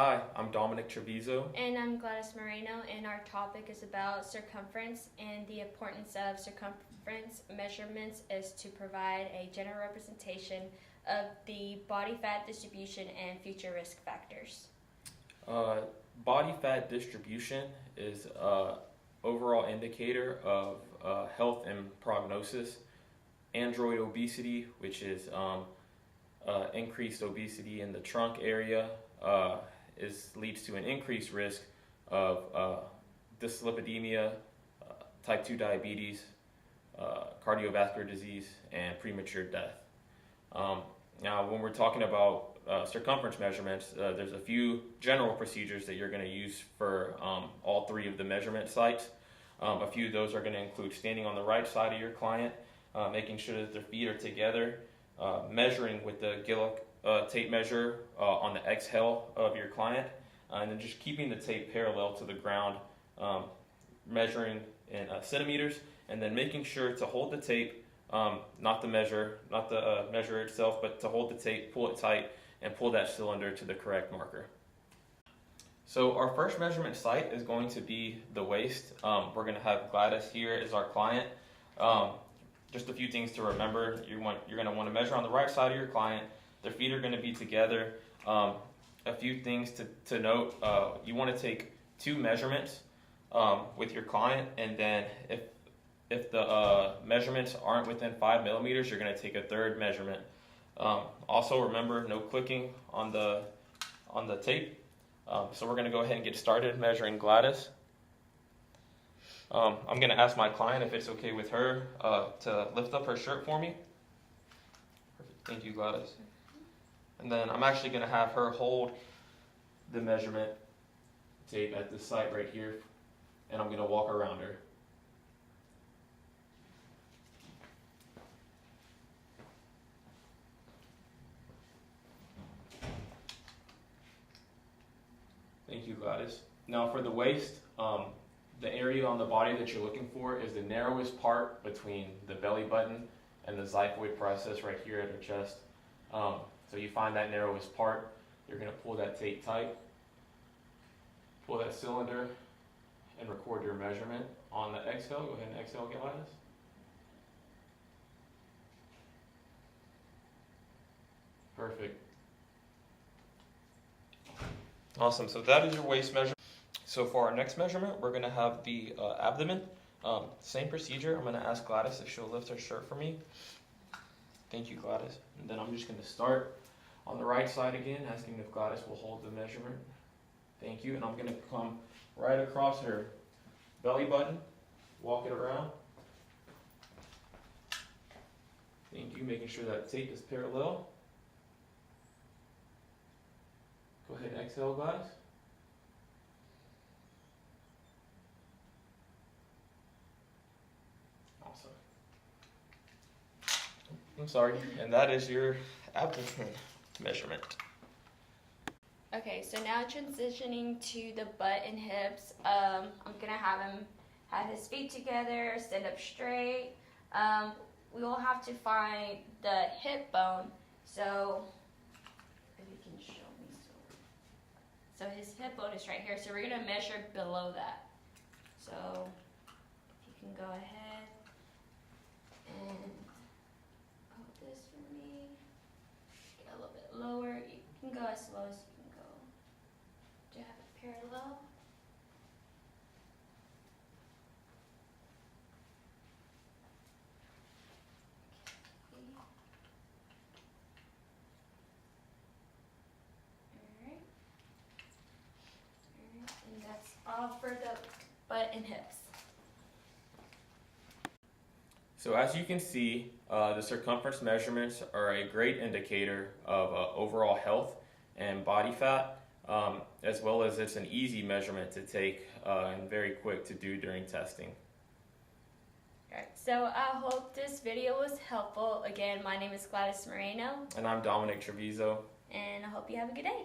Hi, I'm Dominic Treviso. And I'm Gladys Moreno, and our topic is about circumference, and the importance of circumference measurements is to provide a general representation of the body fat distribution and future risk factors. Body fat distribution is an overall indicator of health and prognosis. Android obesity, which is increased obesity in the trunk area, leads to an increased risk of dyslipidemia, type 2 diabetes, cardiovascular disease, and premature death. Now, when we're talking about circumference measurements, there's a few general procedures that you're going to use for all three of the measurement sites. A few of those are going to include standing on the right side of your client, making sure that their feet are together, measuring with the Gillick tape measure on the exhale of your client, and then just keeping the tape parallel to the ground, measuring in centimeters, and then making sure to hold the tape, not the measure itself, but to hold the tape, pull it tight, and pull that cylinder to the correct marker. So our first measurement site is going to be the waist. We're going to have Gladys here as our client. Just a few things to remember. You're going to want to measure on the right side of your client. Their feet are going to be together. A few things to note. You want to take two measurements with your client, and then if the measurements aren't within 5 millimeters, you're going to take a third measurement. Also remember, no clicking on the tape. So we're going to go ahead and get started measuring Gladys. I'm going to ask my client if it's okay with her to lift up her shirt for me. Perfect. Thank you, Gladys. And then I'm actually going to have her hold the measurement tape at this site right here, and I'm going to walk around her. Thank you, Gladys. Now for the waist, the area on the body that you're looking for is the narrowest part between the belly button and the xiphoid process right here at her chest. So you find that narrowest part, you're going to pull that tape tight, pull that cylinder, and record your measurement. On the exhale, go ahead and exhale, Gladys. Perfect. Awesome, so that is your waist measurement. So for our next measurement, we're going to have the abdomen. Same procedure. I'm going to ask Gladys if she'll lift her shirt for me. Thank you, Gladys. And then I'm just going to start on the right side again, asking if Gladys will hold the measurement. Thank you. And I'm going to come right across her belly button, walk it around. Thank you, making sure that tape is parallel. Go ahead and exhale, Gladys. Awesome. I'm sorry, and that is your abdomen measurement. Okay, so now transitioning to the butt and hips. I'm gonna have him have his feet together, stand up straight. We will have to find the hip bone. So if you can show me, so his hip bone is right here. So we're gonna measure below that. So if you can go ahead and hold this for me. Get a little bit lower. You can go as slow as you can go to have it parallel. And that's all for the butt and hips. So as you can see, the circumference measurements are a great indicator of overall health and body fat, as well as it's an easy measurement to take and very quick to do during testing. Alright, so I hope this video was helpful. Again, my name is Gladys Moreno. And I'm Dominic Treviso. And I hope you have a good day.